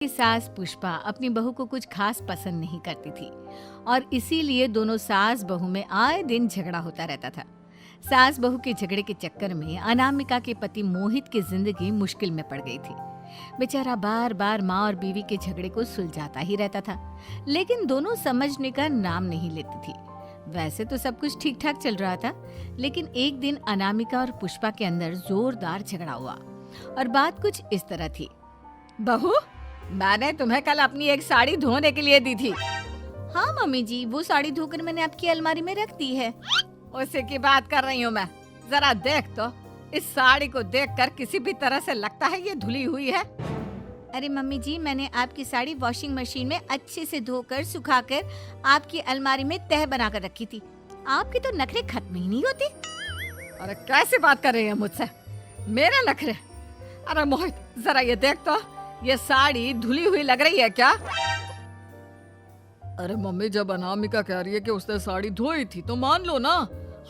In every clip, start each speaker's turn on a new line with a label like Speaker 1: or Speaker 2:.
Speaker 1: की सास पुष्पा अपनी बहू को कुछ खास पसंद नहीं करती थी और इसीलिए दोनों सास बहू में आए दिन झगड़ा होता रहता था। सास बहू के झगड़े के चक्कर में अनामिका के पति मोहित की जिंदगी मुश्किल में पड़ गई थी। बेचारा बार बार माँ और बीवी के झगड़े को सुलझाता ही रहता था, लेकिन दोनों समझने का नाम नहीं लेती थी। वैसे तो सब कुछ ठीक ठाक चल रहा था, लेकिन एक दिन अनामिका और पुष्पा के अंदर जोरदार झगड़ा हुआ और बात कुछ इस तरह थी। बहू, मैंने तुम्हें कल अपनी एक साड़ी धोने के लिए दी थी। हाँ मम्मी जी, वो साड़ी धोकर मैंने आपकी अलमारी में रख दी है। उसी की बात कर रही हूँ मैं। जरा देख तो, इस साड़ी को देखकर किसी भी तरह से लगता है ये धुली हुई है। अरे मम्मी जी, मैंने आपकी साड़ी वॉशिंग मशीन में अच्छे से धोकर सुखाकर आपकी अलमारी में तह बनाकर रखी थी। आपके तो नखरे खत्म ही नहीं होते। अरे कैसे बात कर रही है मुझसे? मेरे नखरे? अरे मोहित, जरा ये देख तो, ये साड़ी धुली हुई लग रही है क्या?
Speaker 2: अरे मम्मी, जब अनामिका कह रही है कि उसने साड़ी धोई थी तो मान लो ना।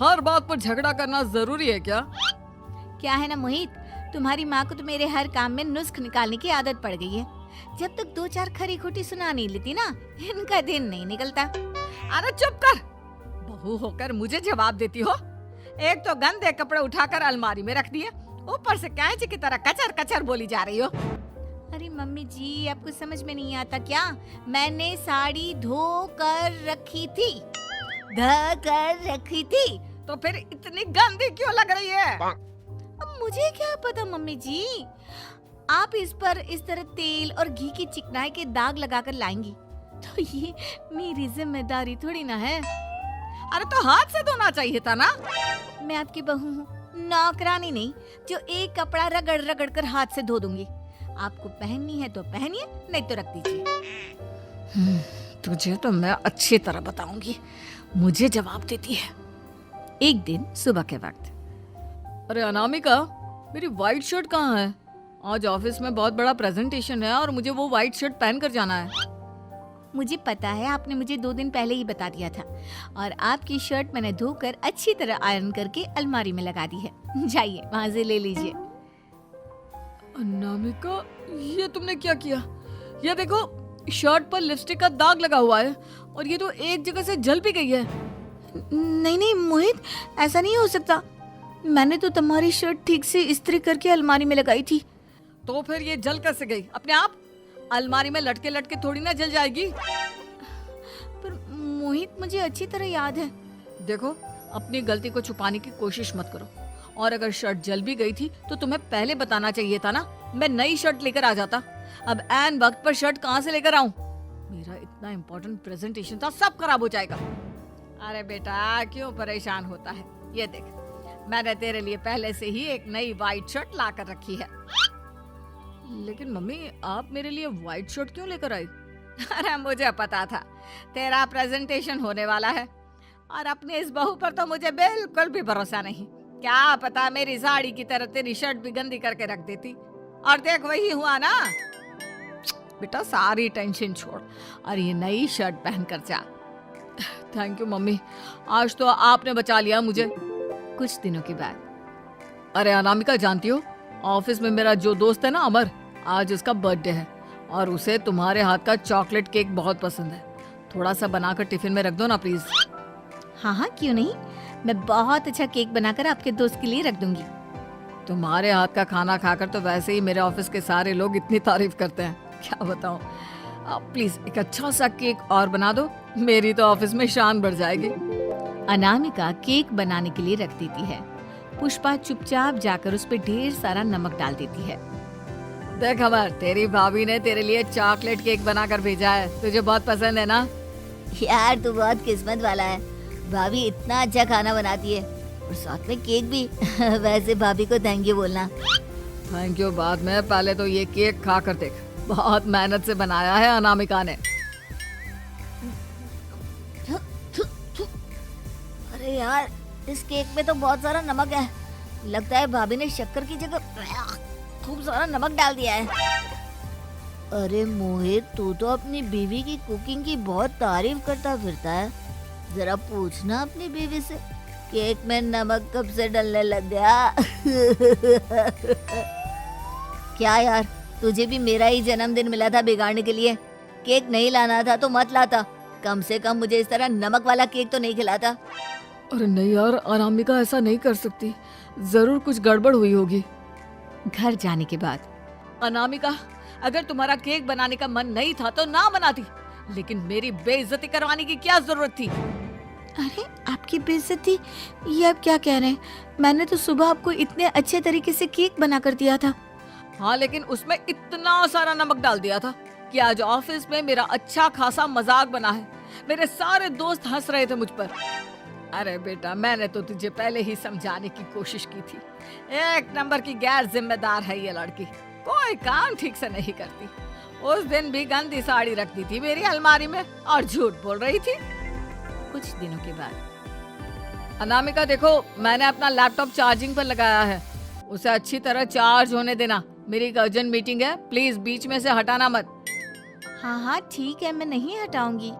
Speaker 2: हर बात पर झगड़ा करना जरूरी है क्या?
Speaker 1: क्या है ना मोहित, तुम्हारी माँ को तो मेरे हर काम में नुस्ख निकालने की आदत पड़ गई है। जब तक दो चार खरी खोटी सुना नहीं लेती ना, इनका दिन नहीं निकलता।
Speaker 2: अरे चुप कर, बहू होकर मुझे जवाब देती हो। एक तो गंदे कपड़े उठाकर अलमारी में रख दिए, ऊपर से कैंची की तरह कचर कचर बोली जा रही हो।
Speaker 1: अरे मम्मी जी, आपको समझ में नहीं आता क्या? मैंने साड़ी धो कर रखी थी,
Speaker 2: तो फिर इतनी गंदी क्यों लग रही है?
Speaker 1: अब मुझे क्या पता मम्मी जी, आप इस पर इस तरह तेल और घी की चिकनाई के दाग लगाकर लाएंगी तो ये मेरी जिम्मेदारी थोड़ी ना है।
Speaker 2: अरे तो हाथ से धोना चाहिए था ना।
Speaker 1: मैं आपकी बहू हूँ, नौकरानी नहीं जो एक कपड़ा रगड़ रगड़ कर हाथ से धो दूंगी। आपको पहननी है तो पहनिए, नहीं तो रख दीजिए।
Speaker 2: तुझे तो मैं अच्छी तरह बताऊंगी, मुझे जवाब देती है।
Speaker 1: एक दिन सुबह के वक्त,
Speaker 2: अरे अनामिका, मेरी व्हाइट शर्ट कहाँ है? आज ऑफिस में बहुत बड़ा प्रेजेंटेशन है और मुझे वो व्हाइट शर्ट पहन कर जाना है।
Speaker 1: मुझे पता है, आपने मुझे 2 दिन पहले ही बता दिया था और आपकी शर्ट मैंने धोकर अच्छी तरह आयरन करके अलमारी में लगा दी है। जाइए वहां से ले लीजिए।
Speaker 2: अनामिका, ये तुमने क्या किया? ये देखो, शर्ट पर लिपस्टिक का दाग लगा हुआ है और ये तो एक जगह से जल भी गई है।
Speaker 1: नहीं नहीं मोहित, ऐसा नहीं हो सकता। मैंने तो तुम्हारी शर्ट ठीक से इस्त्री करके अलमारी में लगाई थी।
Speaker 2: तो फिर ये जल कैसे गई अपने आप? अलमारी में लटके लटके थोड़ी ना जल जाएगी।
Speaker 1: पर मोहित, मुझे अच्छी तरह याद है।
Speaker 2: देखो, अपनी गलती को छुपाने की कोशिश मत करो। और अगर शर्ट जल भी गई थी तो तुम्हें पहले बताना चाहिए था ना। मैं नई शर्ट लेकर आ जाता। अब ऐन वक्त पर शर्ट कहाँ से लेकर आऊं? मेरा इतना इम्पोर्टेंट प्रेजेंटेशन था, सब खराब हो जाएगा। अरे बेटा, क्यों परेशान होता है? ये देख, मैंने तेरे लिए पहले से ही एक नई व्हाइट शर्ट ला कर रखी है। लेकिन मम्मी, आप मेरे लिए व्हाइट शर्ट क्यों लेकर आई? अरे मुझे पता था तेरा प्रेजेंटेशन होने वाला है और अपनी इस बहू पर तो मुझे बिल्कुल भी भरोसा नहीं। क्या पता मेरी साड़ी की तरह तेरी शर्ट भी गंदी करके रख देती। और देख, वही हुआ ना। बेटा, सारी टेंशन छोड़ और ये नई शर्ट पहन कर जा। थैंक यू मम्मी, आज तो आपने बचा लिया मुझे।
Speaker 1: कुछ दिनों के बाद,
Speaker 2: अरे अनामिका, जानती हो, ऑफिस में मेरा जो दोस्त है ना अमर, आज उसका बर्थडे है और उसे तुम्हारे हाथ का चॉकलेट केक बहुत पसंद है। थोड़ा सा बनाकर टिफिन में रख दो ना प्लीज।
Speaker 1: हाँ हाँ, क्यों नहीं, मैं बहुत अच्छा केक बनाकर आपके दोस्त के लिए रख दूंगी।
Speaker 2: तुम्हारे हाथ का खाना खाकर तो वैसे ही मेरे ऑफिस के सारे लोग इतनी तारीफ करते हैं, क्या बताऊं। आप प्लीज एक अच्छा सा केक और बना दो, मेरी तो ऑफिस में शान बढ़ जाएगी।
Speaker 1: अनामिका केक बनाने के लिए रख देती है। पुष्पा चुपचाप जाकर उस पे ढेर सारा नमक डाल देती है।
Speaker 2: देख अमर, तेरी भाभी ने तेरे लिए चॉकलेट केक बनाकर भेजा है, तुझे बहुत पसंद है ना?
Speaker 1: यार, तू बहुत किस्मत वाला है, भाभी इतना अच्छा खाना बनाती है और साथ में केक भी। वैसे भाभी को थैंक यू बोलना।
Speaker 2: थैंक यू बाद में, पहले तो ये केक खा कर देख। बहुत मेहनत से बनाया है अनामिका ने।
Speaker 1: अरे यार, इस केक में तो बहुत सारा नमक है। लगता है भाभी ने शक्कर की जगह खूब सारा नमक डाल दिया है। अरे मोहित, तू तो अपनी बीवी की कुकिंग की बहुत तारीफ करता फिरता है। जरा पूछना अपनी बीवी से, केक में नमक कब से डलने लग गया? क्या यार,
Speaker 3: तुझे भी मेरा ही जन्मदिन मिला था बिगाड़ने के लिए। केक नहीं लाना था तो मत लाता, कम से कम मुझे इस तरह नमक वाला केक तो नहीं खिलाता।
Speaker 2: अरे नहीं यार, अनामिका ऐसा नहीं कर सकती, जरूर कुछ गड़बड़ हुई होगी।
Speaker 1: घर जाने के बाद
Speaker 2: अनामिका, अगर तुम्हारा केक बनाने का मन नहीं था तो ना बनाती, लेकिन मेरी बेइज्जती करवाने की क्या जरूरत थी?
Speaker 1: अरे आपकी बेइज्जती, ये आप क्या कह रहे हैं? मैंने तो सुबह आपको इतने अच्छे तरीके से केक बना कर दिया था।
Speaker 2: हाँ, लेकिन उसमें इतना सारा नमक डाल दिया था कि आज ऑफिस में मेरा अच्छा खासा मजाक बना है। मेरे सारे दोस्त हंस रहे थे मुझ पर। अरे बेटा, मैंने तो तुझे पहले ही समझाने की कोशिश की थी। एक नंबर की गैर जिम्मेदार है ये लड़की, कोई काम ठीक से नहीं करती। उस दिन भी गंदी साड़ी रख दी थी मेरी अलमारी में और झूठ बोल रही थी।
Speaker 1: कुछ दिनों के बाद
Speaker 2: अनामिका देखो, मैंने अपना लैपटॉप चार्जिंग पर लगाया है, उसे अच्छी तरह चार्ज होने देना। मेरी एक अर्जेंट मीटिंग है, प्लीज बीच में से हटाना मत।
Speaker 1: हाँ ठीक है, मैं नहीं हटाऊंगी।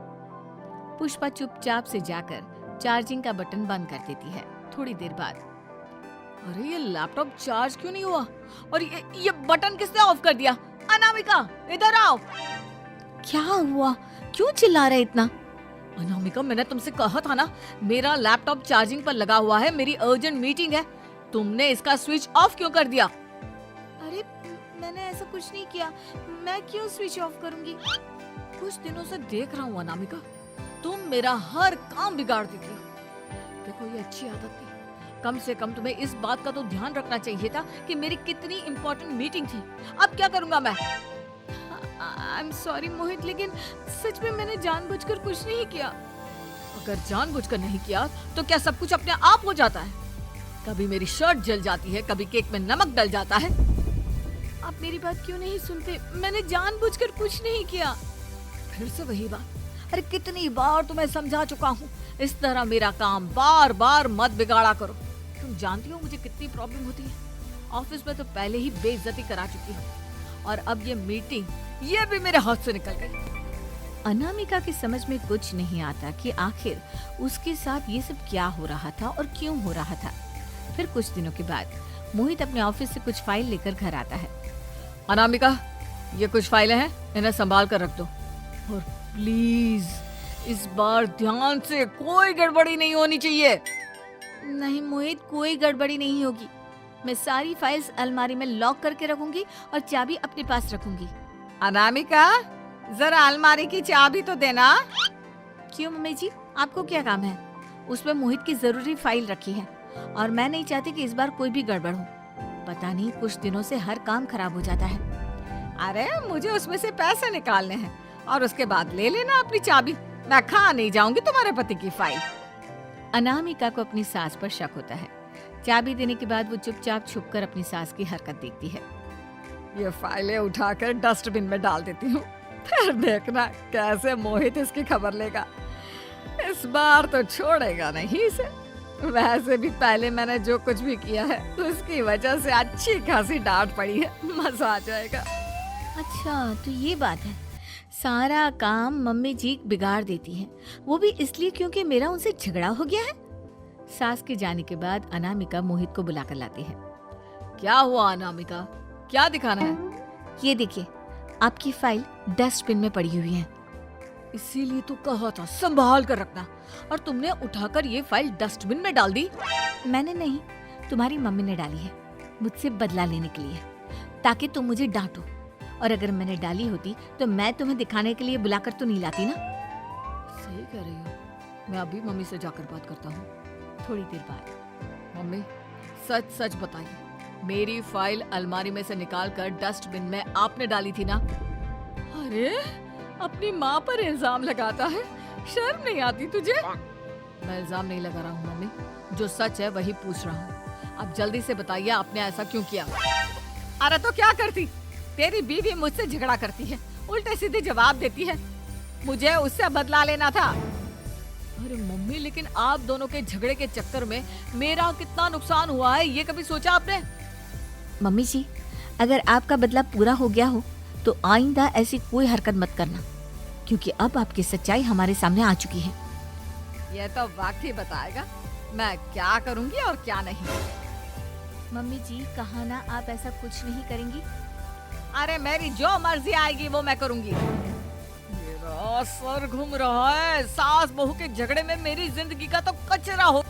Speaker 1: पुष्पा चुपचाप से जाकर चार्जिंग का बटन बंद कर देती है। थोड़ी देर बाद
Speaker 2: अरे ये लैपटॉप चार्ज क्यों नहीं हुआ? और ये बटन किसने ऑफ कर दिया? अनामिका, इधर आओ।
Speaker 1: क्या हुआ? क्यों चिल्ला रहे इतना?
Speaker 2: अनामिका, मैंने तुमसे कहा था ना, मेरा लैपटॉप चार्जिंग पर लगा हुआ है, मेरी अर्जेंट मीटिंग है। तुमने इसका स्विच ऑफ क्यों कर दिया?
Speaker 1: अरे मैंने ऐसा कुछ नहीं किया, मैं क्यों स्विच ऑफ करूंगी?
Speaker 2: कुछ दिनों से देख रहा हूँ अनामिका, तुम मेरा हर काम बिगाड़ देती हो। देखो, ये अच्छी आदत थी। कम से कम तुम्हें इस बात का तो ध्यान रखना चाहिए था कि मेरी कितनी इम्पोर्टेंट मीटिंग थी। अब क्या करूंगा मैं?
Speaker 1: आई एम सॉरी मोहित, लेकिन सच में मैंने जानबूझकर कुछ नहीं किया।
Speaker 2: अगर जानबूझकर नहीं किया तो क्या सब कुछ अपने आप हो जाता है? कभी मेरी शर्ट जल जाती है, कभी केक में नमक डल जाता है।
Speaker 1: आप मेरी बात क्यों नहीं सुनते? मैंने जानबूझकर कुछ नहीं किया।
Speaker 2: फिर से वही बात। अरे कितनी बार तुम्हें समझा चुका हूँ, इस तरह मेरा काम बार बार मत बिगाड़ा करो। तुम जानती हो मुझे कितनी प्रॉब्लम होती है। ऑफिस में तो पहले ही बेइज्जती करा चुकी हूँ, और अब ये मीटिंग, ये भी मेरे हाथ से निकल गई।
Speaker 1: अनामिका की समझ में कुछ नहीं आता कि आखिर उसके साथ ये सब क्या हो रहा था और क्यों हो रहा था। फिर कुछ दिनों के बाद मोहित अपने ऑफिस से कुछ फाइल लेकर घर आता है।
Speaker 2: अनामिका, ये कुछ फाइलें हैं, इन्हें संभाल कर रख दो, और प्लीज इस बार ध्यान से, कोई गड़बड़ी नहीं होनी चाहिए।
Speaker 1: नहीं मोहित, कोई गड़बड़ी नहीं होगी। मैं सारी फाइल्स अलमारी में लॉक करके रखूंगी और चाबी अपने पास रखूंगी।
Speaker 2: अनामिका, जरा अलमारी की चाबी तो देना।
Speaker 1: क्यों मम्मी जी, आपको क्या काम है? उसमें मोहित की जरूरी फाइल रखी है और मैं नहीं चाहती कि इस बार कोई भी गड़बड़ हो। पता नहीं कुछ दिनों से हर काम खराब हो जाता है।
Speaker 2: अरे मुझे उसमें से पैसे निकालने हैं और उसके बाद ले लेना अपनी चाबी। मैं खा नहीं जाऊंगी तुम्हारे पति की फाइल।
Speaker 1: अनामिका को अपनी सास पर शक होता है। चाबी देने के बाद वो चुपचाप छुपकर अपनी सास की हरकत देखती है।
Speaker 2: ये फाइलें उठाकर डस्टबिन में डाल देती हूँ, फिर देखना कैसे मोहित इसकी खबर लेगा। इस बार तो छोड़ेगा नहीं इसे। वैसे भी पहले मैंने जो कुछ भी किया है उसकी वजह से अच्छी खासी डांट पड़ी है, मजा आ जाएगा।
Speaker 1: अच्छा तो ये बात है, सारा काम मम्मी जी बिगाड़ देती हैं, वो भी इसलिए क्योंकि मेरा उनसे झगड़ा हो गया है। सास के जाने के बाद अनामिका मोहित को बुलाकर लाती है।
Speaker 2: क्या हुआ अनामिका, क्या दिखाना है?
Speaker 1: ये देखिए, आपकी फाइल डस्टबिन में पड़ी हुई है।
Speaker 2: इसीलिए तो कहा था संभाल कर रखना, और तुमने उठाकर ये फाइल डस्टबिन में डाल दी।
Speaker 1: मैंने नहीं, तुम्हारी मम्मी ने डाली है, मुझसे बदला लेने के लिए, ताकि तुम मुझे डांटो। और अगर मैंने डाली होती तो मैं तुम्हें दिखाने के लिए बुलाकर तो नहीं लाती ना।
Speaker 2: सही कह रही हो, मैं अभी मम्मी से जाकर बात करता हूँ।
Speaker 1: थोड़ी देर बाद,
Speaker 2: मम्मी सच सच बताइए, मेरी फाइल अलमारी में से निकालकर डस्टबिन में आपने डाली थी ना? अरे अपनी माँ पर इल्जाम लगाता है, शर्म नहीं आती तुझे? मैं इल्जाम नहीं लगा रहा हूँ मम्मी, जो सच है वही पूछ रहा हूँ। अब जल्दी से बताइए आपने ऐसा क्यों किया? अरे तो क्या करती, तेरी बीवी मुझसे झगड़ा करती है, उल्टे सीधे जवाब देती है, मुझे उससे बदला लेना था। अरे मम्मी, लेकिन आप दोनों के झगड़े के चक्कर में मेरा कितना नुकसान हुआ है, ये कभी सोचा आपने?
Speaker 1: मम्मी जी, अगर आपका बदला पूरा हो गया हो तो आइंदा ऐसी कोई हरकत मत करना, क्योंकि अब आपकी सच्चाई हमारे सामने आ चुकी है।
Speaker 2: यह तो वक्त ही बताएगा मैं क्या करूंगी और क्या नहीं।
Speaker 1: मम्मी जी, कहा ना आप ऐसा कुछ नहीं करेंगी।
Speaker 2: अरे मेरी जो मर्जी आएगी वो मैं करूंगी। मेरा सर घूम रहा है, सास बहू के झगड़े में मेरी जिंदगी का तो कचरा हो